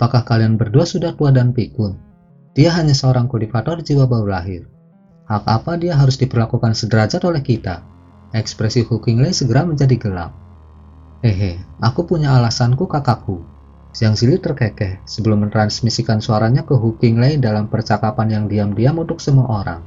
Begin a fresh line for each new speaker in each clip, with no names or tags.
Apakah kalian berdua sudah tua dan pikun? Dia hanya seorang kultivator jiwa baru lahir. Hak apa dia harus diperlakukan sederajat oleh kita? Ekspresi Hu Qinglei segera menjadi gelap. Hehe, aku punya alasanku kakakku. Xiang Zili terkekeh sebelum mentransmisikan suaranya ke Hu Qinglei dalam percakapan yang diam-diam untuk semua orang.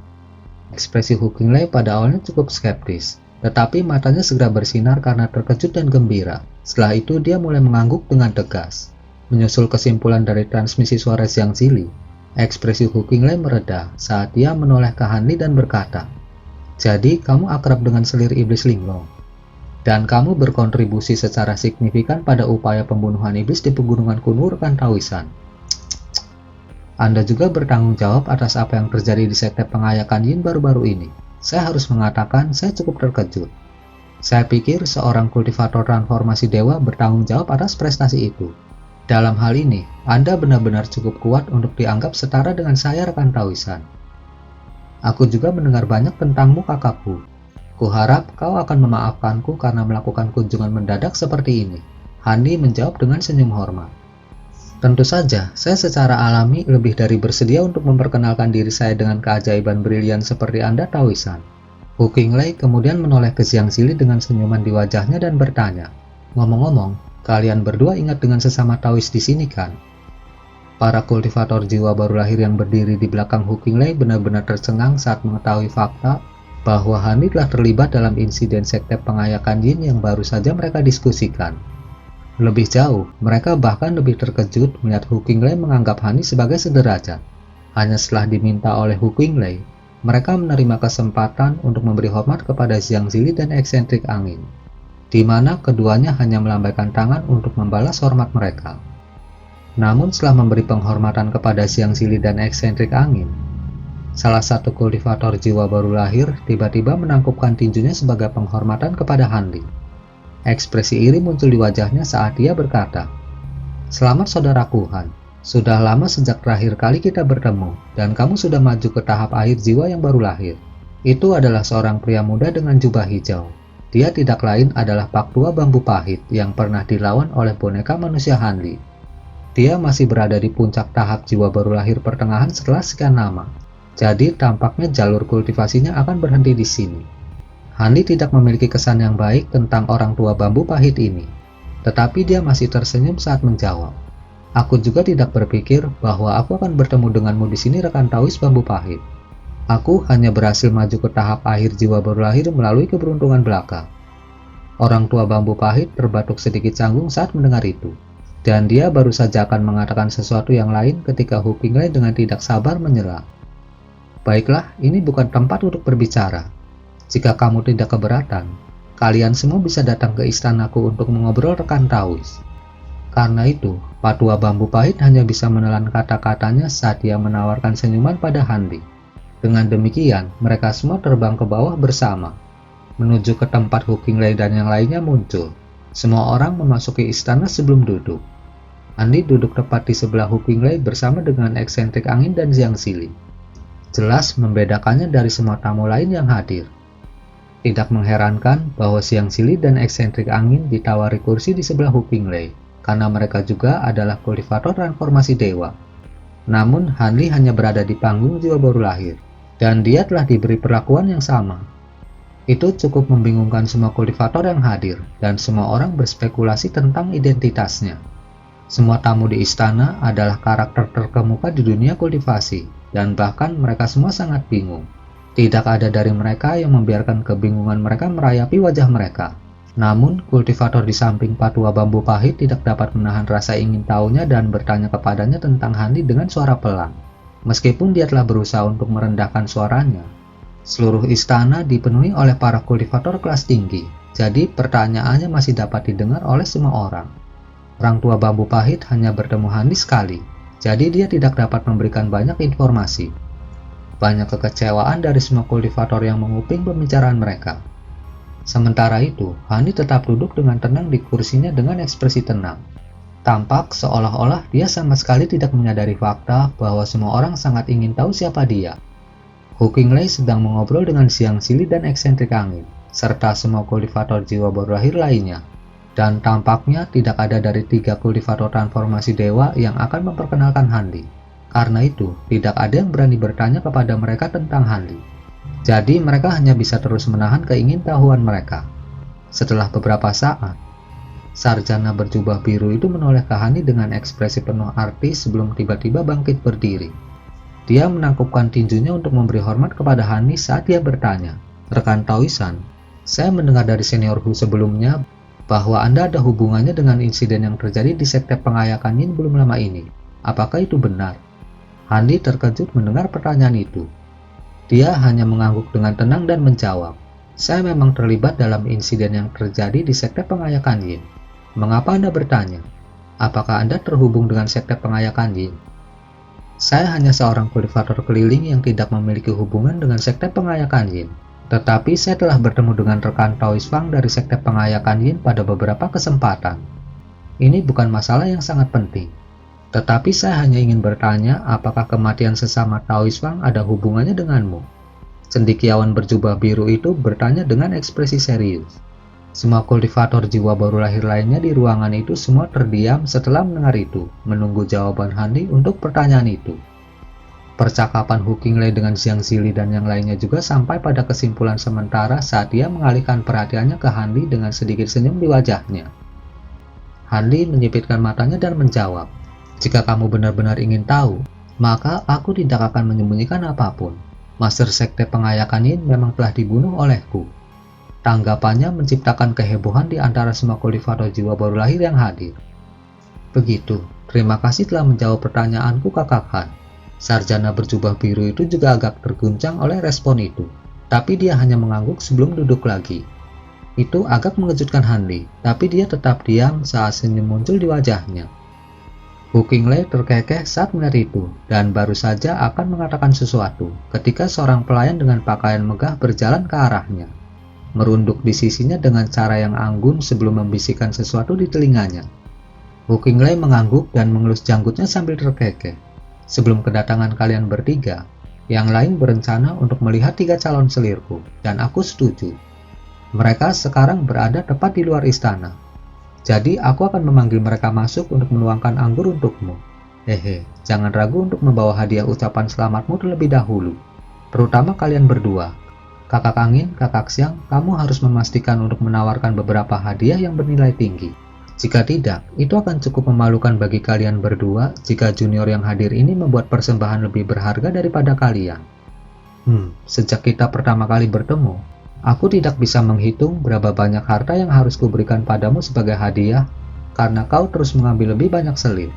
Ekspresi Hu Qinglei pada awalnya cukup skeptis, tetapi matanya segera bersinar karena terkejut dan gembira. Setelah itu dia mulai mengangguk dengan tegas. Menyusul kesimpulan dari transmisi suara Xiang Zili, ekspresi Hu Qinglei mereda saat dia menoleh ke Han Li dan berkata, "Jadi kamu akrab dengan selir iblis linglong, dan kamu berkontribusi secara signifikan pada upaya pembunuhan iblis di pegunungan kuno Rekan Taoisan. Anda juga bertanggung jawab atas apa yang terjadi di sekte pengayakan Yin baru-baru ini. Saya harus mengatakan saya cukup terkejut. Saya pikir seorang kultivator transformasi dewa bertanggung jawab atas prestasi itu. Dalam hal ini, Anda benar-benar cukup kuat untuk dianggap setara dengan saya Rekan Taoisan. Aku juga mendengar banyak tentangmu kakakku. Kuharap kau akan memaafkanku karena melakukan kunjungan mendadak seperti ini." Han Li menjawab dengan senyum hormat. "Tentu saja, saya secara alami lebih dari bersedia untuk memperkenalkan diri saya dengan keajaiban brilian seperti Anda Taoisan." Hu Qinglei kemudian menoleh ke Xiang Zili dengan senyuman di wajahnya dan bertanya, "Ngomong-ngomong, kalian berdua ingat dengan sesama Taois di sini kan?" Para kultivator jiwa baru lahir yang berdiri di belakang Hu Qinglei benar-benar tercengang saat mengetahui fakta bahwa Han Li telah terlibat dalam insiden sekte pengayakan Yin yang baru saja mereka diskusikan. Lebih jauh, mereka bahkan lebih terkejut melihat Hu Qinglei menganggap Han Li sebagai sederajat. Hanya setelah diminta oleh Hu Qinglei, mereka menerima kesempatan untuk memberi hormat kepada Xiang Zili dan eksentrik angin, di mana keduanya hanya melambaikan tangan untuk membalas hormat mereka. Namun setelah memberi penghormatan kepada Xiang Zili dan eksentrik angin, salah satu kultivator jiwa baru lahir tiba-tiba menangkupkan tinjunya sebagai penghormatan kepada Han Li. Ekspresi iri muncul di wajahnya saat dia berkata, "Selamat saudaraku Han, sudah lama sejak terakhir kali kita bertemu, dan kamu sudah maju ke tahap akhir jiwa yang baru lahir." Itu adalah seorang pria muda dengan jubah hijau. Dia tidak lain adalah Pak Tua Bambu Pahit yang pernah dilawan oleh boneka manusia Han Li. Dia masih berada di puncak tahap jiwa baru lahir pertengahan setelah sekian lama. Jadi tampaknya jalur kultivasinya akan berhenti di sini. Han Li tidak memiliki kesan yang baik tentang orang tua Bambu Pahit ini, tetapi dia masih tersenyum saat menjawab, "Aku juga tidak berpikir bahwa aku akan bertemu denganmu di sini Rekan Taois Bambu Pahit. Aku hanya berhasil maju ke tahap akhir jiwa baru lahir melalui keberuntungan belaka." Orang tua Bambu Pahit terbatuk sedikit canggung saat mendengar itu, dan dia baru saja akan mengatakan sesuatu yang lain ketika Hu Qinglei dengan tidak sabar menyela, "Baiklah, ini bukan tempat untuk berbicara. Jika kamu tidak keberatan, kalian semua bisa datang ke istanaku untuk mengobrol Rekan Taois." Karena itu, Patua Bambu Pahit hanya bisa menelan kata-katanya saat dia menawarkan senyuman pada Han Li. Dengan demikian, mereka semua terbang ke bawah bersama, menuju ke tempat Hu Qinglei dan yang lainnya muncul. Semua orang memasuki istana sebelum duduk. Han Li duduk tepat di sebelah Hu Qinglei bersama dengan eksentrik angin dan Xiang Zili. Jelas membedakannya dari semua tamu lain yang hadir. Tidak mengherankan bahwa Xiang Zili dan eksentrik angin ditawari kursi di sebelah Hu Qinglei, karena mereka juga adalah kultivator transformasi dewa. Namun Han Li hanya berada di panggung jiwa baru lahir, dan dia telah diberi perlakuan yang sama. Itu cukup membingungkan semua kultivator yang hadir, dan semua orang berspekulasi tentang identitasnya. Semua tamu di istana adalah karakter terkemuka di dunia kultivasi, dan bahkan mereka semua sangat bingung. Tidak ada dari mereka yang membiarkan kebingungan mereka merayapi wajah mereka. Namun, kultivator di samping Patua Bambu Pahit tidak dapat menahan rasa ingin tahunya dan bertanya kepadanya tentang Han Li dengan suara pelan. Meskipun dia telah berusaha untuk merendahkan suaranya, seluruh istana dipenuhi oleh para kultivator kelas tinggi, jadi pertanyaannya masih dapat didengar oleh semua orang. Orang tua Bambu Pahit hanya bertemu Han Li sekali, jadi dia tidak dapat memberikan banyak informasi. Banyak kekecewaan dari semua kultivator yang menguping pembicaraan mereka. Sementara itu, Han Li tetap duduk dengan tenang di kursinya dengan ekspresi tenang. Tampak seolah-olah dia sama sekali tidak menyadari fakta bahwa semua orang sangat ingin tahu siapa dia. Hu Qinglei sedang mengobrol dengan Xiang Zili dan eksentrik angin, serta semua kultivator jiwa baru lahir lainnya. Dan tampaknya tidak ada dari 3 kultivator transformasi dewa yang akan memperkenalkan Hanli. Karena itu, tidak ada yang berani bertanya kepada mereka tentang Hanli. Jadi mereka hanya bisa terus menahan keingintahuan mereka. Setelah beberapa saat, sarjana berjubah biru itu menoleh ke Hanli dengan ekspresi penuh arti sebelum tiba-tiba bangkit berdiri. Dia menangkupkan tinjunya untuk memberi hormat kepada Hanli saat dia bertanya, "Rekan Taoisan, saya mendengar dari seniorku sebelumnya bahwa Anda ada hubungannya dengan insiden yang terjadi di sekte pengayakan Yin belum lama ini. Apakah itu benar?" Hanli terkejut mendengar pertanyaan itu. Dia hanya mengangguk dengan tenang dan menjawab, "Saya memang terlibat dalam insiden yang terjadi di sekte pengayakan Yin. Mengapa Anda bertanya? Apakah Anda terhubung dengan sekte pengayakan Yin?" "Saya hanya seorang kultivator keliling yang tidak memiliki hubungan dengan sekte pengayakan Yin. Tetapi saya telah bertemu dengan rekan Taois Fang dari sekte pengayakan Yin pada beberapa kesempatan. Ini bukan masalah yang sangat penting. Tetapi saya hanya ingin bertanya apakah kematian sesama Taois Fang ada hubungannya denganmu?" Cendekiawan berjubah biru itu bertanya dengan ekspresi serius. Semua kultivator jiwa baru lahir lainnya di ruangan itu semua terdiam setelah mendengar itu, menunggu jawaban Hanli untuk pertanyaan itu. Percakapan Hu Qinglei dengan Xiang Zili dan yang lainnya juga sampai pada kesimpulan sementara saat dia mengalihkan perhatiannya ke Hanli dengan sedikit senyum di wajahnya. Hanli menyipitkan matanya dan menjawab, "Jika kamu benar-benar ingin tahu, maka aku tidak akan menyembunyikan apapun. Master Sekte Pengayakan Yin memang telah dibunuh olehku." Tanggapannya menciptakan kehebohan di antara semua kultivator jiwa baru lahir yang hadir. "Begitu, terima kasih telah menjawab pertanyaanku, Kakak Han." Sarjana berjubah biru itu juga agak terguncang oleh respon itu, tapi dia hanya mengangguk sebelum duduk lagi. Itu agak mengejutkan Hanli, tapi dia tetap diam saat senyum muncul di wajahnya. Hu Qinglei terkekeh saat melihat itu, dan baru saja akan mengatakan sesuatu, ketika seorang pelayan dengan pakaian megah berjalan ke arahnya, merunduk di sisinya dengan cara yang anggun sebelum membisikkan sesuatu di telinganya. Hu Qinglei mengangguk dan mengelus janggutnya sambil terkekeh. "Sebelum kedatangan kalian bertiga, yang lain berencana untuk melihat 3 calon selirku, dan aku setuju. Mereka sekarang berada tepat di luar istana. Jadi aku akan memanggil mereka masuk untuk menuangkan anggur untukmu. Hehe, jangan ragu untuk membawa hadiah ucapan selamatmu terlebih dahulu. Terutama kalian berdua. Kakak Angin, Kakak Siang, kamu harus memastikan untuk menawarkan beberapa hadiah yang bernilai tinggi. Jika tidak, itu akan cukup memalukan bagi kalian berdua jika junior yang hadir ini membuat persembahan lebih berharga daripada kalian. Sejak kita pertama kali bertemu, aku tidak bisa menghitung berapa banyak harta yang harus kuberikan padamu sebagai hadiah karena kau terus mengambil lebih banyak selir.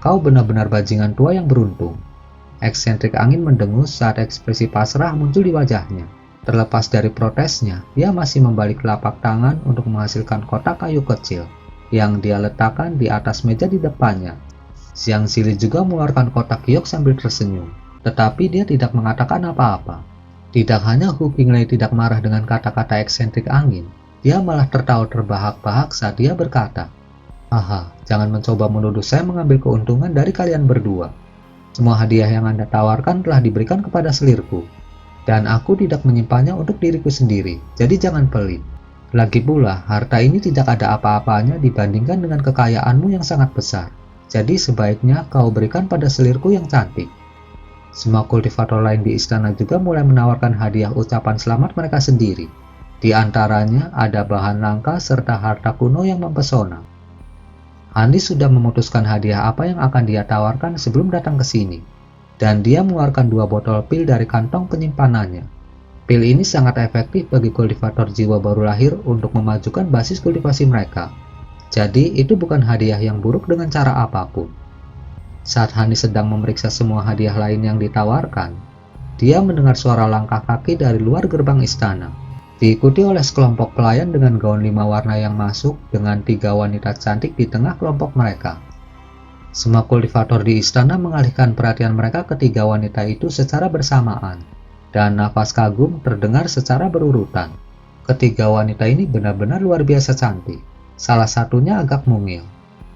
Kau benar-benar bajingan tua yang beruntung." Eksentrik Angin mendengus saat ekspresi pasrah muncul di wajahnya. Terlepas dari protesnya, dia masih membalik telapak tangan untuk menghasilkan kotak kayu kecil yang dia letakkan di atas meja di depannya. Xiang Zili juga mengeluarkan kotak giok sambil tersenyum, tetapi dia tidak mengatakan apa-apa. Tidak hanya Hu Qinglei tidak marah dengan kata-kata eksentrik Angin, dia malah tertawa terbahak-bahak saat dia berkata, "Aha, jangan mencoba menuduh saya mengambil keuntungan dari kalian berdua. Semua hadiah yang Anda tawarkan telah diberikan kepada selirku, dan aku tidak menyimpannya untuk diriku sendiri, jadi jangan pelit. Lagi pula, harta ini tidak ada apa-apanya dibandingkan dengan kekayaanmu yang sangat besar. Jadi sebaiknya kau berikan pada selirku yang cantik." Semua kultivator lain di istana juga mulai menawarkan hadiah ucapan selamat mereka sendiri. Di antaranya ada bahan langka serta harta kuno yang mempesona. Hanli sudah memutuskan hadiah apa yang akan dia tawarkan sebelum datang ke sini, dan dia mengeluarkan 2 botol pil dari kantong penyimpanannya. Pil ini sangat efektif bagi kultivator jiwa baru lahir untuk memajukan basis kultivasi mereka. Jadi itu bukan hadiah yang buruk dengan cara apapun. Saat Hanli sedang memeriksa semua hadiah lain yang ditawarkan, dia mendengar suara langkah kaki dari luar gerbang istana, diikuti oleh sekelompok pelayan dengan gaun 5 warna yang masuk dengan 3 wanita cantik di tengah kelompok mereka. Semua kultivator di istana mengalihkan perhatian mereka ke 3 wanita itu secara bersamaan, dan nafas kagum terdengar secara berurutan. Ketiga wanita ini benar-benar luar biasa cantik. Salah satunya agak mungil,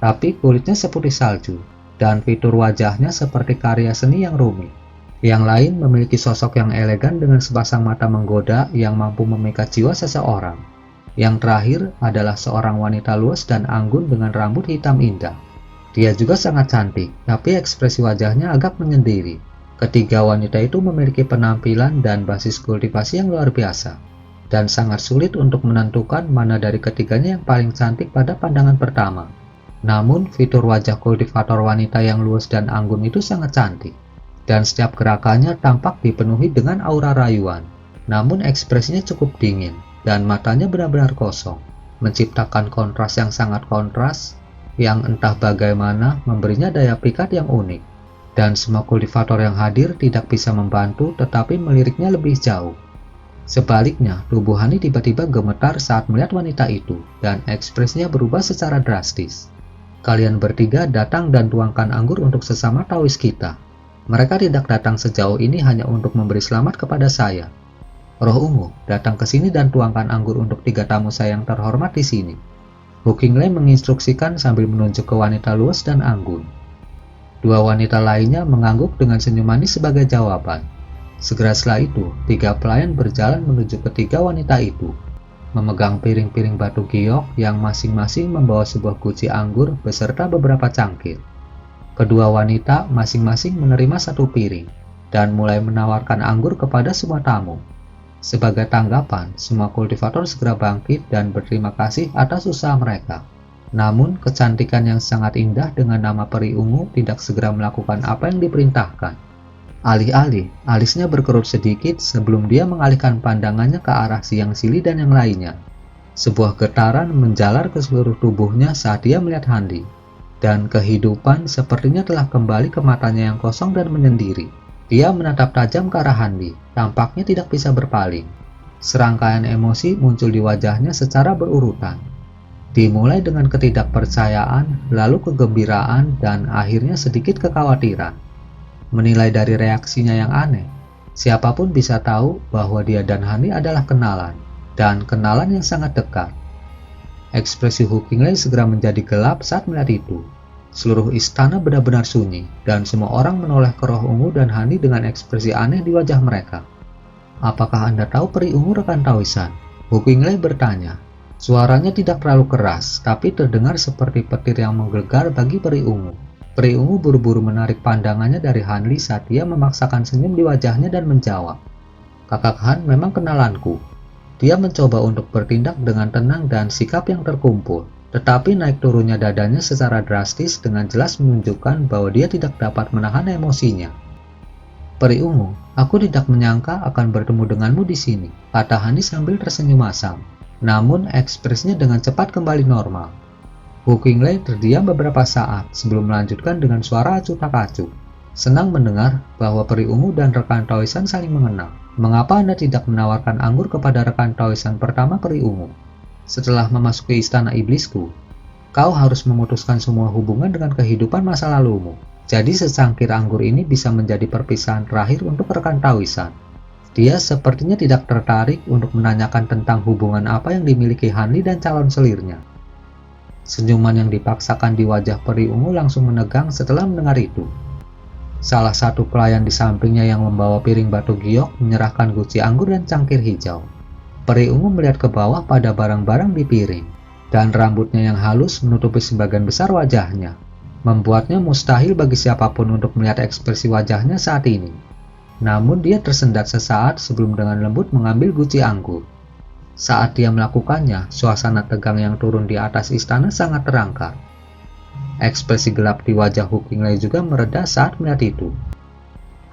tapi kulitnya seputih salju, dan fitur wajahnya seperti karya seni yang rumit. Yang lain memiliki sosok yang elegan dengan sepasang mata menggoda yang mampu memikat jiwa seseorang. Yang terakhir adalah seorang wanita luas dan anggun dengan rambut hitam indah. Dia juga sangat cantik, tapi ekspresi wajahnya agak menyendiri. Ketiga wanita itu memiliki penampilan dan basis kultivasi yang luar biasa, dan sangat sulit untuk menentukan mana dari ketiganya yang paling cantik pada pandangan pertama. Namun, fitur wajah kultivator wanita yang luas dan anggun itu sangat cantik, dan setiap gerakannya tampak dipenuhi dengan aura rayuan. Namun ekspresinya cukup dingin, dan matanya benar-benar kosong, menciptakan kontras yang sangat kontras, yang entah bagaimana memberinya daya pikat yang unik. Dan semua kultivator yang hadir tidak bisa membantu tetapi meliriknya lebih jauh. Sebaliknya, tubuh Hani tiba-tiba gemetar saat melihat wanita itu, dan ekspresinya berubah secara drastis. Kalian bertiga datang dan tuangkan anggur untuk sesama Taois kita. Mereka tidak datang sejauh ini hanya untuk memberi selamat kepada saya. Roh Ungu, datang ke sini dan tuangkan anggur untuk 3 tamu saya yang terhormat di sini. Hu Qinglai menginstruksikan sambil menunjuk ke wanita luas dan anggun. 2 wanita lainnya mengangguk dengan senyum manis sebagai jawaban. Segera setelah itu, 3 pelayan berjalan menuju ke 3 wanita itu, memegang piring-piring batu giok yang masing-masing membawa sebuah guci anggur beserta beberapa cangkir. Kedua wanita masing-masing menerima 1 piring dan mulai menawarkan anggur kepada semua tamu. Sebagai tanggapan, semua kultivator segera bangkit dan berterima kasih atas usaha mereka. Namun, kecantikan yang sangat indah dengan nama peri ungu tidak segera melakukan apa yang diperintahkan. Alih-alih, alisnya berkerut sedikit sebelum dia mengalihkan pandangannya ke arah Siang Sili dan yang lainnya. Sebuah getaran menjalar ke seluruh tubuhnya saat dia melihat Handi, dan kehidupan sepertinya telah kembali ke matanya yang kosong dan menyendiri. Dia menatap tajam ke arah Handi, tampaknya tidak bisa berpaling. Serangkaian emosi muncul di wajahnya secara berurutan. Dimulai dengan ketidakpercayaan, lalu kegembiraan, dan akhirnya sedikit kekhawatiran. Menilai dari reaksinya yang aneh, siapapun bisa tahu bahwa dia dan Hani adalah kenalan, dan kenalan yang sangat dekat. Ekspresi Hu Qinglai segera menjadi gelap saat melihat itu. Seluruh istana benar-benar sunyi, dan semua orang menoleh ke Roh Ungu dan Hani dengan ekspresi aneh di wajah mereka. "Apakah Anda tahu peri ungu, rekan Taoisan?" Hu Qinglai bertanya. Suaranya tidak terlalu keras, tapi terdengar seperti petir yang menggelegar bagi peri ungu. Peri ungu buru-buru menarik pandangannya dari Han Li saat dia memaksakan senyum di wajahnya dan menjawab, "Kakak Han memang kenalanku." Dia mencoba untuk bertindak dengan tenang dan sikap yang terkumpul, tetapi naik turunnya dadanya secara drastis dengan jelas menunjukkan bahwa dia tidak dapat menahan emosinya. "Peri ungu, aku tidak menyangka akan bertemu denganmu di sini," kata Han Li sambil tersenyum asam. Namun ekspresinya dengan cepat kembali normal. Hu Qinglai terdiam beberapa saat sebelum melanjutkan dengan suara acuh tak acuh. "Senang mendengar bahwa peri ungu dan rekan Taoisan saling mengenal. Mengapa Anda tidak menawarkan anggur kepada rekan Taoisan pertama peri ungu? Setelah memasuki istana iblisku, kau harus memutuskan semua hubungan dengan kehidupan masa lalumu. Jadi secangkir anggur ini bisa menjadi perpisahan terakhir untuk rekan Taoisan." Dia sepertinya tidak tertarik untuk menanyakan tentang hubungan apa yang dimiliki Han Li dan calon selirnya. Senyuman yang dipaksakan di wajah peri ungu langsung menegang setelah mendengar itu. Salah satu pelayan di sampingnya yang membawa piring batu giok menyerahkan guci anggur dan cangkir hijau. Peri ungu melihat ke bawah pada barang-barang di piring, dan rambutnya yang halus menutupi sebagian besar wajahnya, membuatnya mustahil bagi siapapun untuk melihat ekspresi wajahnya saat ini. Namun dia tersendat sesaat sebelum dengan lembut mengambil guci anggur. Saat dia melakukannya, suasana tegang yang turun di atas istana sangat terangkat. Ekspresi gelap di wajah Hu Qinglai juga mereda saat melihat itu.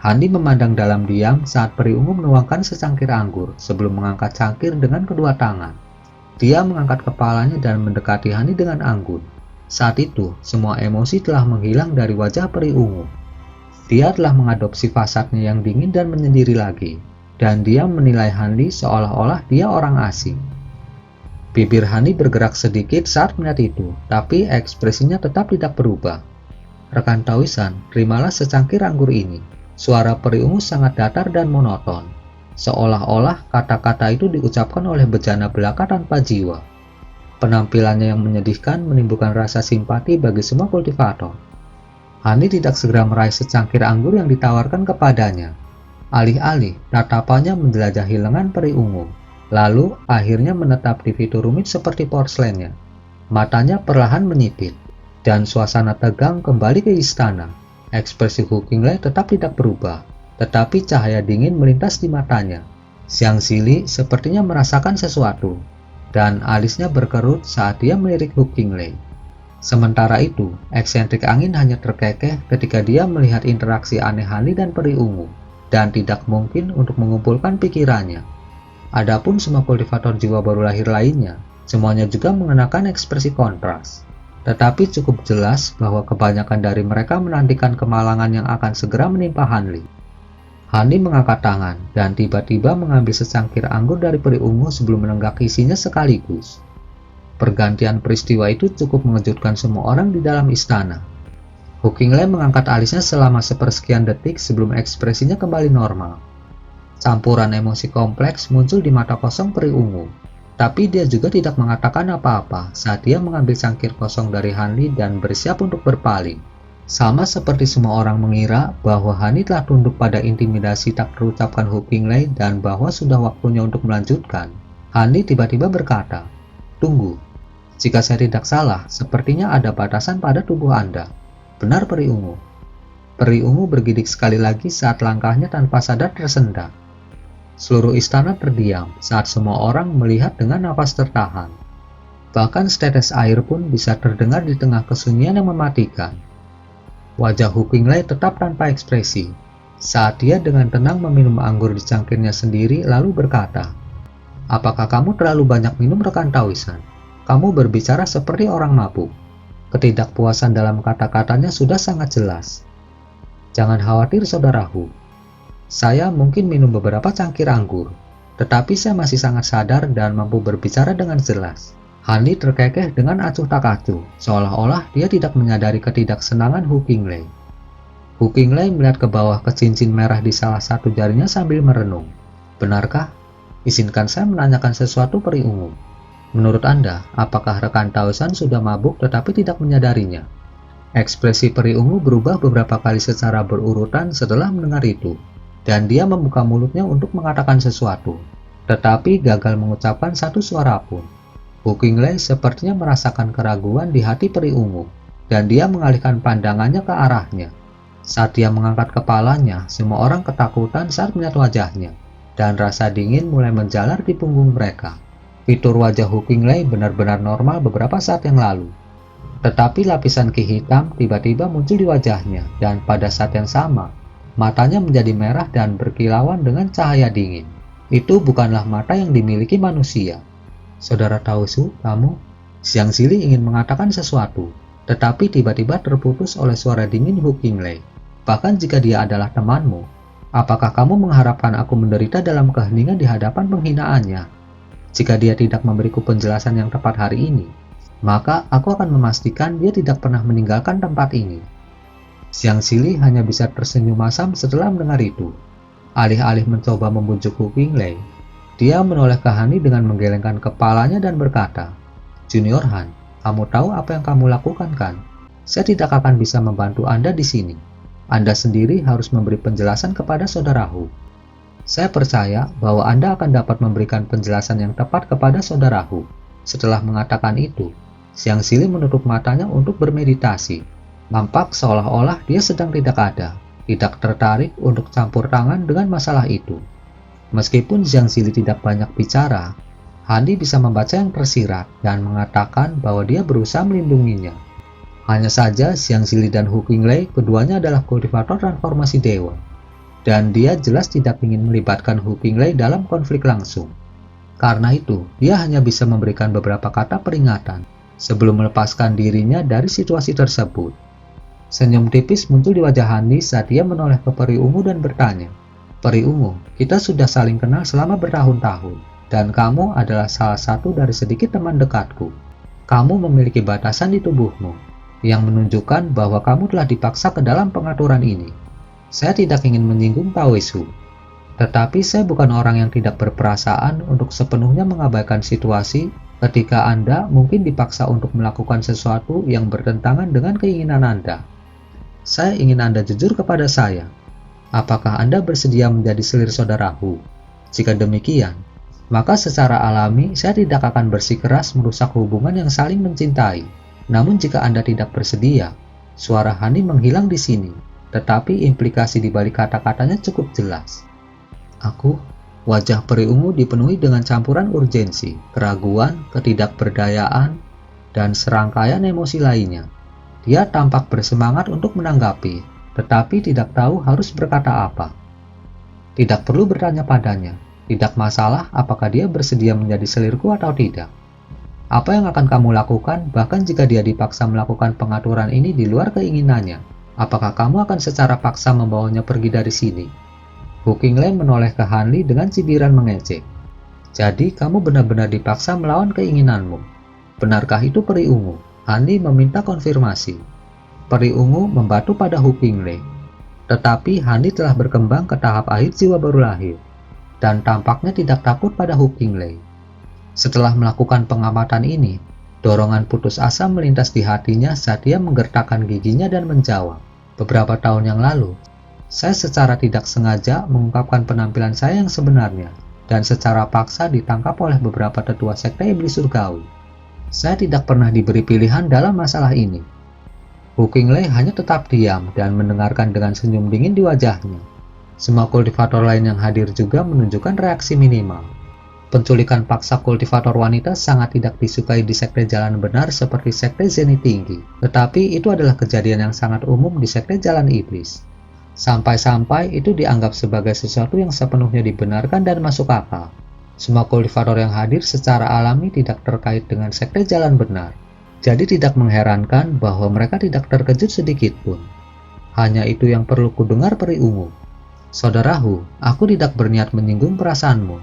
Hani memandang dalam diam saat peri ungu menuangkan secangkir anggur sebelum mengangkat cangkir dengan kedua tangan. Dia mengangkat kepalanya dan mendekati Hani dengan anggun. Saat itu, semua emosi telah menghilang dari wajah peri ungu. Dia telah mengadopsi fasadnya yang dingin dan menyendiri lagi, dan dia menilai Han Li seolah-olah dia orang asing. Bibir Hani bergerak sedikit saat melihat itu, tapi ekspresinya tetap tidak berubah. "Rekan Taoisan, terimalah secangkir anggur ini." Suara peri ungu sangat datar dan monoton, seolah-olah kata-kata itu diucapkan oleh bejana belaka tanpa jiwa. Penampilannya yang menyedihkan menimbulkan rasa simpati bagi semua kultivator. Hani tidak segera meraih secangkir anggur yang ditawarkan kepadanya. Alih-alih, tatapannya menjelajahi lengan peri ungu. lalu akhirnya menetap di fitur rumit seperti porselennya. Matanya perlahan menyipit, dan suasana tegang kembali ke istana. Ekspresi Hu Qinglai tetap tidak berubah, tetapi cahaya dingin melintas di matanya. Xiang Zili sepertinya merasakan sesuatu, dan alisnya berkerut saat dia melirik Hu Qinglai. Sementara itu, eksentrik angin hanya terkekeh ketika dia melihat interaksi aneh Han Li dan peri ungu, dan tidak mungkin untuk mengumpulkan pikirannya. Adapun semua kultivator jiwa baru lahir lainnya, semuanya juga mengenakan ekspresi kontras. Tetapi cukup jelas bahwa kebanyakan dari mereka menantikan kemalangan yang akan segera menimpa Han Li. Han Li mengangkat tangan dan tiba-tiba mengambil secangkir anggur dari peri ungu sebelum menenggak isinya sekaligus. Pergantian peristiwa itu cukup mengejutkan semua orang di dalam istana. Hu Qinglai mengangkat alisnya selama sepersekian detik sebelum ekspresinya kembali normal. Campuran emosi kompleks muncul di mata kosong peri ungu, tapi dia juga tidak mengatakan apa-apa saat dia mengambil cangkir kosong dari Han Li dan bersiap untuk berpaling. Sama seperti semua orang mengira bahwa Han Li telah tunduk pada intimidasi tak terucapkan Hu Qinglai dan bahwa sudah waktunya untuk melanjutkan, Han Li tiba-tiba berkata, "Tunggu, jika saya tidak salah, sepertinya ada batasan pada tubuh Anda." "Benar, peri ungu." Peri ungu bergidik sekali lagi saat langkahnya tanpa sadar tersendat. Seluruh istana terdiam saat semua orang melihat dengan nafas tertahan. Bahkan setetes air pun bisa terdengar di tengah kesunyian yang mematikan. Wajah Hu Qinglai tetap tanpa ekspresi saat dia dengan tenang meminum anggur di cangkirnya sendiri lalu berkata, "Apakah kamu terlalu banyak minum, rekan Taoisan? Kamu berbicara seperti orang mabuk." Ketidakpuasan dalam kata-katanya sudah sangat jelas. "Jangan khawatir, saudara Hu. Saya mungkin minum beberapa cangkir anggur, tetapi saya masih sangat sadar dan mampu berbicara dengan jelas." Han Li terkekeh dengan acuh tak acuh, seolah-olah dia tidak menyadari ketidaksenangan Hu Qinglai. Hu Qinglai melihat ke bawah ke cincin merah di salah satu jarinya sambil merenung. "Benarkah? Izinkan saya menanyakan sesuatu, peri ungu. Menurut Anda, apakah rekan Taoisan sudah mabuk tetapi tidak menyadarinya?" Ekspresi peri ungu berubah beberapa kali secara berurutan setelah mendengar itu, dan dia membuka mulutnya untuk mengatakan sesuatu, tetapi gagal mengucapkan satu suara pun. Hu Qinglai sepertinya merasakan keraguan di hati peri ungu, dan dia mengalihkan pandangannya ke arahnya. Saat dia mengangkat kepalanya, semua orang ketakutan saat melihat wajahnya, dan rasa dingin mulai menjalar di punggung mereka. Fitur wajah Hu Qinglai benar-benar normal beberapa saat yang lalu. Tetapi lapisan ki hitam tiba-tiba muncul di wajahnya, dan pada saat yang sama, matanya menjadi merah dan berkilauan dengan cahaya dingin. Itu bukanlah mata yang dimiliki manusia. "Saudara Taosu, kamu?" Xiang Zili ingin mengatakan sesuatu, tetapi tiba-tiba terputus oleh suara dingin Hu Qinglai. "Bahkan jika dia adalah temanmu, apakah kamu mengharapkan aku menderita dalam keheningan di hadapan penghinaannya? Jika dia tidak memberiku penjelasan yang tepat hari ini, maka aku akan memastikan dia tidak pernah meninggalkan tempat ini." Xiang Zili hanya bisa tersenyum masam setelah mendengar itu. Alih-alih mencoba membujuk Hu Qinglai, dia menoleh ke Han Li dengan menggelengkan kepalanya dan berkata, "Junior Han, kamu tahu apa yang kamu lakukan kan? Saya tidak akan bisa membantu Anda di sini. Anda sendiri harus memberi penjelasan kepada saudara Hu." "Saya percaya bahwa Anda akan dapat memberikan penjelasan yang tepat kepada saudara Hu." Setelah mengatakan itu, Xiang Zili menutup matanya untuk bermeditasi. Nampak seolah-olah dia sedang tidak ada, tidak tertarik untuk campur tangan dengan masalah itu. Meskipun Xiang Zili tidak banyak bicara, Han Li bisa membaca yang tersirat dan mengatakan bahwa dia berusaha melindunginya. Hanya saja Xiang Zili dan Hu Qinglai keduanya adalah kultivator transformasi dewa, dan dia jelas tidak ingin melibatkan Hu Qinglai dalam konflik langsung. Karena itu, dia hanya bisa memberikan beberapa kata peringatan sebelum melepaskan dirinya dari situasi tersebut. Senyum tipis muncul di wajah Han Li saat dia menoleh ke peri ungu dan bertanya, "Peri ungu, kita sudah saling kenal selama bertahun-tahun, dan kamu adalah salah satu dari sedikit teman dekatku. Kamu memiliki batasan di tubuhmu, yang menunjukkan bahwa kamu telah dipaksa ke dalam pengaturan ini. Saya tidak ingin menyinggung Taoisu, tetapi saya bukan orang yang tidak berperasaan untuk sepenuhnya mengabaikan situasi ketika Anda mungkin dipaksa untuk melakukan sesuatu yang bertentangan dengan keinginan Anda. Saya ingin Anda jujur kepada saya. Apakah Anda bersedia menjadi selir saudara Hu? Jika demikian, Maka secara alami saya tidak akan bersikeras merusak hubungan yang saling mencintai. Namun jika Anda tidak bersedia, suara Hani menghilang di sini, tetapi implikasi di balik kata-katanya cukup jelas. Aku, wajah peri ungu dipenuhi dengan campuran urgensi, keraguan, ketidakberdayaan, dan serangkaian emosi lainnya. Dia tampak bersemangat untuk menanggapi, tetapi tidak tahu harus berkata apa. Tidak perlu bertanya padanya. Tidak masalah apakah dia bersedia menjadi selirku atau tidak. Apa yang akan kamu lakukan bahkan jika dia dipaksa melakukan pengaturan ini di luar keinginannya? Apakah kamu akan secara paksa membawanya pergi dari sini? Hu Qinglei menoleh ke Han Li dengan cibiran mengejek. Jadi kamu benar-benar dipaksa melawan keinginanmu. Benarkah itu peri ungu? Han Li meminta konfirmasi. Peri ungu membatu pada Hu Qinglei. Tetapi Han Li telah berkembang ke tahap akhir jiwa baru lahir, dan tampaknya tidak takut pada Hu Qinglei. Setelah melakukan pengamatan ini, dorongan putus asa melintas di hatinya saat dia menggertakkan giginya dan menjawab, beberapa tahun yang lalu, saya secara tidak sengaja mengungkapkan penampilan saya yang sebenarnya, dan secara paksa ditangkap oleh beberapa tetua sekte iblis surgawi. Saya tidak pernah diberi pilihan dalam masalah ini. Hu Qinglei hanya tetap diam dan mendengarkan dengan senyum dingin di wajahnya. Semua kultivator lain yang hadir juga menunjukkan reaksi minimal. Penculikan paksa kultivator wanita sangat tidak disukai di sekte jalan benar seperti sekte Zenith Tinggi, tetapi itu adalah kejadian yang sangat umum di sekte jalan iblis. Sampai-sampai itu dianggap sebagai sesuatu yang sepenuhnya dibenarkan dan masuk akal. Semua kultivator yang hadir secara alami tidak terkait dengan sekte jalan benar. Jadi tidak mengherankan bahwa mereka tidak terkejut sedikit pun. Hanya itu yang perlu kudengar peri ungu. Saudara Hu, aku tidak berniat menyinggung perasaanmu.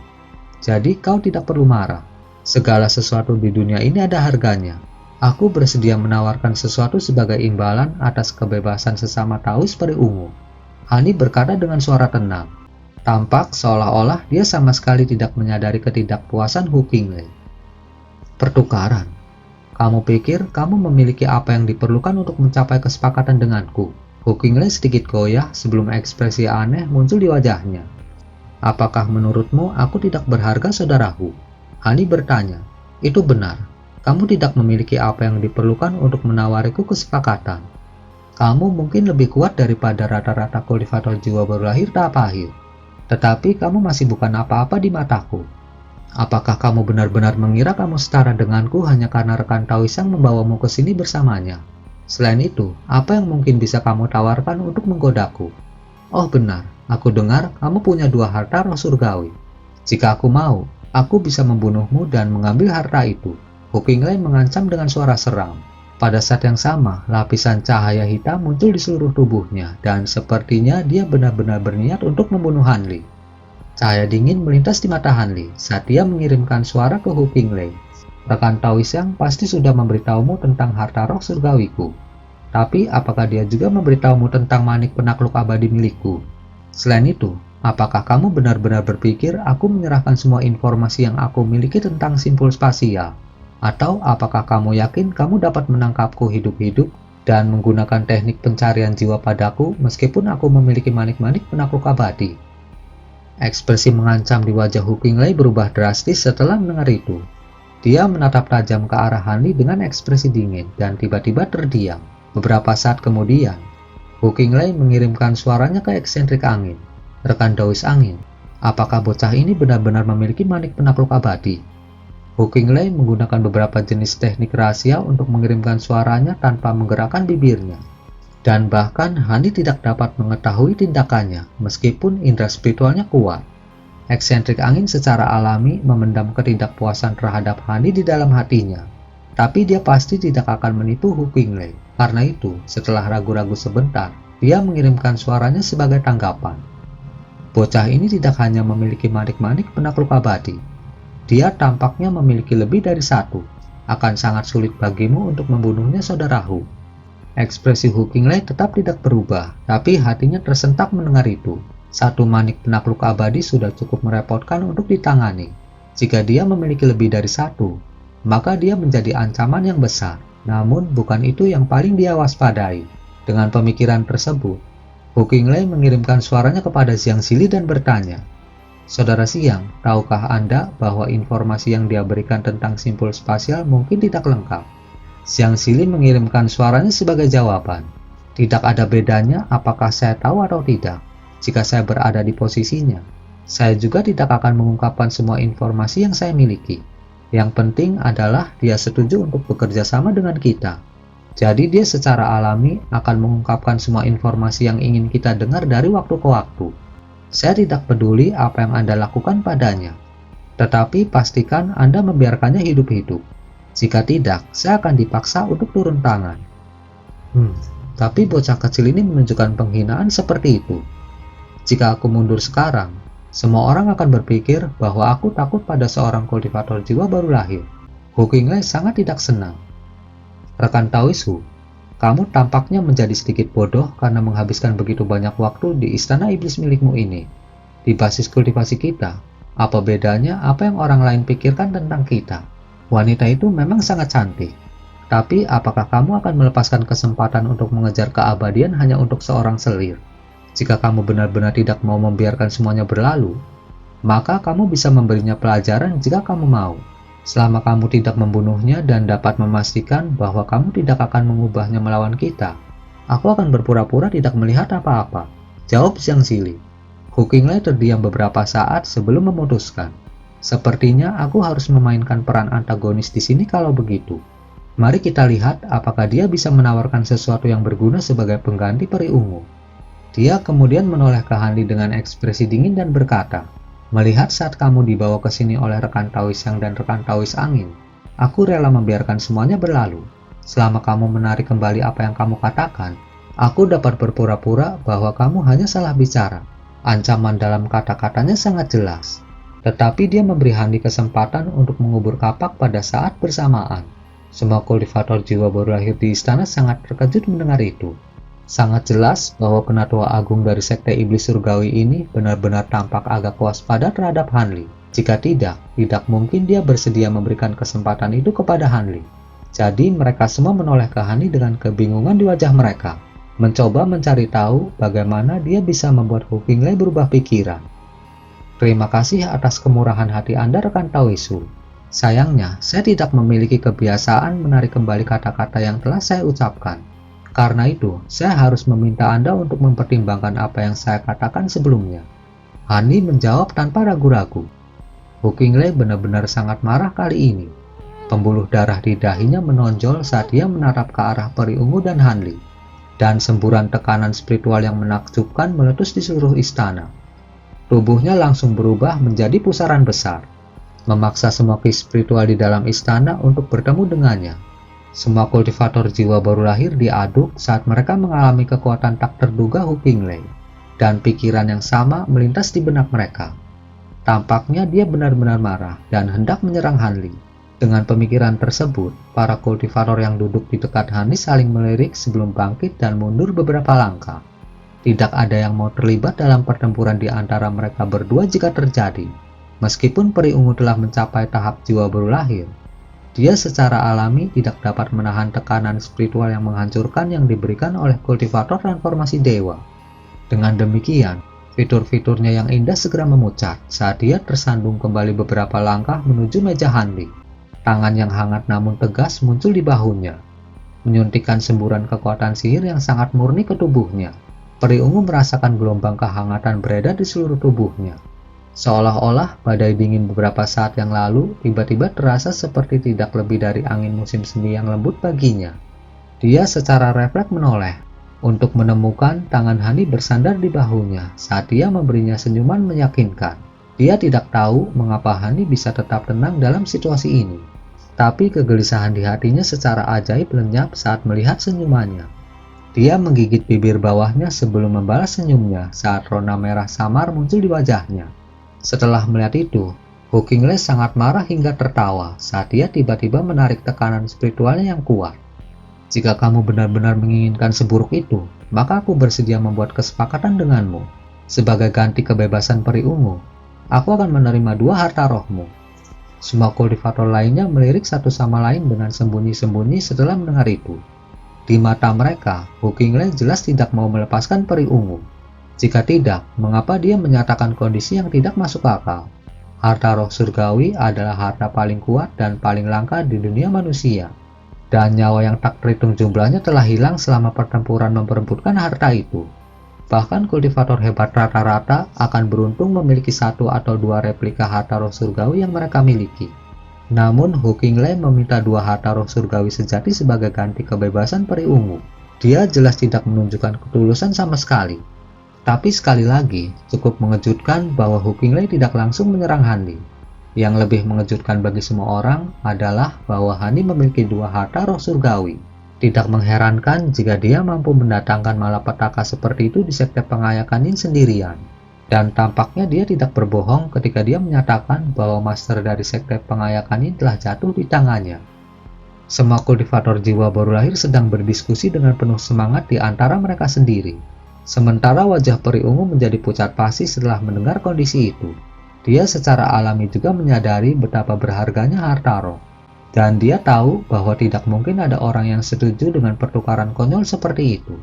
Jadi kau tidak perlu marah. Segala sesuatu di dunia ini ada harganya. Aku bersedia menawarkan sesuatu sebagai imbalan atas kebebasan sesama Taois peri ungu. Hani berkata dengan suara tenang. Tampak seolah-olah dia sama sekali tidak menyadari ketidakpuasan Hu Qinglei. Pertukaran. Kamu pikir kamu memiliki apa yang diperlukan untuk mencapai kesepakatan denganku? Hu Qinglei sedikit goyah sebelum ekspresi aneh muncul di wajahnya. Apakah menurutmu aku tidak berharga, saudaraku? Hani bertanya. Itu benar. Kamu tidak memiliki apa yang diperlukan untuk menawariku kesepakatan. Kamu mungkin lebih kuat daripada rata-rata kultivator jiwa baru lahir tahap akhir. Tetapi kamu masih bukan apa-apa di mataku. Apakah kamu benar-benar mengira kamu setara denganku hanya karena rekan Taois yang membawamu ke sini bersamanya? Selain itu, apa yang mungkin bisa kamu tawarkan untuk menggodaku? Oh benar, aku dengar kamu punya 2 harta roh surgawi. Jika aku mau, aku bisa membunuhmu dan mengambil harta itu. Hu Qinglei mengancam dengan suara seram. Pada saat yang sama, lapisan cahaya hitam muncul di seluruh tubuhnya, dan sepertinya dia benar-benar berniat untuk membunuh Han Li. Cahaya dingin melintas di mata Han Li saat dia mengirimkan suara ke Hu Qinglei. Rekan Taois yang pasti sudah memberitahumu tentang harta roh surgawiku. Tapi apakah dia juga memberitahumu tentang manik penakluk abadi milikku? Selain itu, apakah kamu benar-benar berpikir aku menyerahkan semua informasi yang aku miliki tentang simpul spasial? Atau apakah kamu yakin kamu dapat menangkapku hidup-hidup dan menggunakan teknik pencarian jiwa padaku meskipun aku memiliki manik-manik penakluk abadi? Ekspresi mengancam di wajah Hu Qinglei berubah drastis setelah mendengar itu. Dia menatap tajam ke arah Han Li dengan ekspresi dingin dan tiba-tiba terdiam. Beberapa saat kemudian, Hu Qinglei mengirimkan suaranya ke eksentrik angin. Rekan Taois angin, apakah bocah ini benar-benar memiliki manik penakluk abadi? Hu Qinglei menggunakan beberapa jenis teknik rahasia untuk mengirimkan suaranya tanpa menggerakkan bibirnya. Dan bahkan Han Li tidak dapat mengetahui tindakannya meskipun indera spiritualnya kuat. Eksentrik angin secara alami memendam ketidakpuasan terhadap Han Li di dalam hatinya. Tapi dia pasti tidak akan menipu Hu Qinglei. Karena itu, setelah ragu-ragu sebentar, dia mengirimkan suaranya sebagai tanggapan. Bocah ini tidak hanya memiliki manik-manik penakluk abadi. Dia tampaknya memiliki lebih dari 1. Akan sangat sulit bagimu untuk membunuhnya, saudara Hu. Ekspresi Hu Qinglei tetap tidak berubah, tapi hatinya tersentak mendengar itu. 1 manik penakluk abadi sudah cukup merepotkan untuk ditangani. Jika dia memiliki lebih dari 1, maka dia menjadi ancaman yang besar. Namun bukan itu yang paling dia waspadai. Dengan pemikiran tersebut, Hu Qinglei mengirimkan suaranya kepada Jiang Zili dan bertanya, Saudara Siang, tahukah Anda bahwa informasi yang dia berikan tentang simpul spasial mungkin tidak lengkap? Siang Sili mengirimkan suaranya sebagai jawaban. Tidak ada bedanya apakah saya tahu atau tidak. Jika saya berada di posisinya, saya juga tidak akan mengungkapkan semua informasi yang saya miliki. Yang penting adalah dia setuju untuk bekerja sama dengan kita. Jadi dia secara alami akan mengungkapkan semua informasi yang ingin kita dengar dari waktu ke waktu. Saya tidak peduli apa yang Anda lakukan padanya, tetapi pastikan Anda membiarkannya hidup-hidup. Jika tidak, saya akan dipaksa untuk turun tangan. Tapi bocah kecil ini menunjukkan penghinaan seperti itu. Jika aku mundur sekarang, semua orang akan berpikir bahwa aku takut pada seorang kultivator jiwa baru lahir. Hu Qinglai sangat tidak senang. Rekan Taoisu, kamu tampaknya menjadi sedikit bodoh karena menghabiskan begitu banyak waktu di istana iblis milikmu ini. Di basis kultivasi kita, apa bedanya apa yang orang lain pikirkan tentang kita? Wanita itu memang sangat cantik. Tapi apakah kamu akan melepaskan kesempatan untuk mengejar keabadian hanya untuk seorang selir? Jika kamu benar-benar tidak mau membiarkan semuanya berlalu, maka kamu bisa memberinya pelajaran jika kamu mau. Selama kamu tidak membunuhnya dan dapat memastikan bahwa kamu tidak akan mengubahnya melawan kita, aku akan berpura-pura tidak melihat apa-apa. Jawab Siang Sili. Hu Qinglai terdiam beberapa saat sebelum memutuskan. Sepertinya aku harus memainkan peran antagonis di sini kalau begitu. Mari kita lihat apakah dia bisa menawarkan sesuatu yang berguna sebagai pengganti peri ungu. Dia kemudian menoleh ke Han Li dengan ekspresi dingin dan berkata, "Melihat saat kamu dibawa ke sini oleh rekan Taois Yang dan rekan Taois Angin, aku rela membiarkan semuanya berlalu. Selama kamu menarik kembali apa yang kamu katakan, aku dapat berpura-pura bahwa kamu hanya salah bicara." Ancaman dalam kata-katanya sangat jelas. Tetapi dia memberi Han Li kesempatan untuk mengubur kapak pada saat bersamaan. Semua kultivator jiwa baru lahir di istana sangat terkejut mendengar itu. Sangat jelas bahwa Penatua Agung dari Sekte Iblis Surgawi ini benar-benar tampak agak waspada terhadap Han Li. Jika tidak mungkin dia bersedia memberikan kesempatan itu kepada Han Li. Jadi mereka semua menoleh ke Han Li dengan kebingungan di wajah mereka, mencoba mencari tahu bagaimana dia bisa membuat Hu Qinglai berubah pikiran. Terima kasih atas kemurahan hati Anda, rekan Taoisu. Sayangnya, saya tidak memiliki kebiasaan menarik kembali kata-kata yang telah saya ucapkan. Karena itu, saya harus meminta Anda untuk mempertimbangkan apa yang saya katakan sebelumnya. Han Li menjawab tanpa ragu-ragu. Hu Qinglai benar-benar sangat marah kali ini. Pembuluh darah di dahinya menonjol saat dia menatap ke arah peri ungu dan Han Li. Dan semburan tekanan spiritual yang menakjubkan meletus di seluruh istana. Tubuhnya langsung berubah menjadi pusaran besar, memaksa semua ki spiritual di dalam istana untuk bertemu dengannya. Semua kultivator jiwa baru lahir diaduk saat mereka mengalami kekuatan tak terduga Hu Qinglai, dan pikiran yang sama melintas di benak mereka. Tampaknya dia benar-benar marah dan hendak menyerang Han Li. Dengan pemikiran tersebut, para kultivator yang duduk di dekat Han Li saling melirik sebelum bangkit dan mundur beberapa langkah. Tidak ada yang mau terlibat dalam pertempuran di antara mereka berdua jika terjadi. Meskipun peri ungu telah mencapai tahap jiwa baru lahir, dia secara alami tidak dapat menahan tekanan spiritual yang menghancurkan yang diberikan oleh kultivator transformasi dewa. Dengan demikian, fitur-fiturnya yang indah segera memucat saat dia tersandung kembali beberapa langkah menuju meja Han Li. Tangan yang hangat namun tegas muncul di bahunya, menyuntikkan semburan kekuatan sihir yang sangat murni ke tubuhnya. Peri ungu merasakan gelombang kehangatan beredar di seluruh tubuhnya. Seolah-olah badai dingin beberapa saat yang lalu tiba-tiba terasa seperti tidak lebih dari angin musim semi yang lembut baginya. Dia secara refleks menoleh untuk menemukan tangan Han Li bersandar di bahunya saat dia memberinya senyuman meyakinkan. Dia tidak tahu mengapa Han Li bisa tetap tenang dalam situasi ini. Tapi kegelisahan di hatinya secara ajaib lenyap saat melihat senyumannya. Dia menggigit bibir bawahnya sebelum membalas senyumnya saat rona merah samar muncul di wajahnya. Setelah melihat itu, Hu Qinglai sangat marah hingga tertawa saat dia tiba-tiba menarik tekanan spiritualnya yang kuat. Jika kamu benar-benar menginginkan seburuk itu, maka aku bersedia membuat kesepakatan denganmu. Sebagai ganti kebebasan peri ungu, aku akan menerima 2 harta rohmu. Semua kultivator lainnya melirik satu sama lain dengan sembunyi-sembunyi setelah mendengar itu. Di mata mereka, Hu Qinglai jelas tidak mau melepaskan peri ungu. Jika tidak, mengapa dia menyatakan kondisi yang tidak masuk akal? Harta roh surgawi adalah harta paling kuat dan paling langka di dunia manusia. Dan nyawa yang tak terhitung jumlahnya telah hilang selama pertempuran memperebutkan harta itu. Bahkan kultivator hebat rata-rata akan beruntung memiliki satu atau dua replika harta roh surgawi yang mereka miliki. Namun, Hu Qinglai meminta dua harta roh surgawi sejati sebagai ganti kebebasan peri ungu. Dia jelas tidak menunjukkan ketulusan sama sekali. Tapi sekali lagi, cukup mengejutkan bahwa Hu Qinglai tidak langsung menyerang Han Li. Yang lebih mengejutkan bagi semua orang adalah bahwa Han Li memiliki dua harta roh surgawi. Tidak mengherankan jika dia mampu mendatangkan malapetaka seperti itu di sekte pengayakan Yin sendirian. Dan tampaknya dia tidak berbohong ketika dia menyatakan bahwa master dari sekte pengayakan Yin telah jatuh di tangannya. Semua kultivator jiwa baru lahir sedang berdiskusi dengan penuh semangat di antara mereka sendiri. Sementara wajah peri ungu menjadi pucat pasi setelah mendengar kondisi itu. Dia secara alami juga menyadari betapa berharganya harta roh. Dan dia tahu bahwa tidak mungkin ada orang yang setuju dengan pertukaran konyol seperti itu.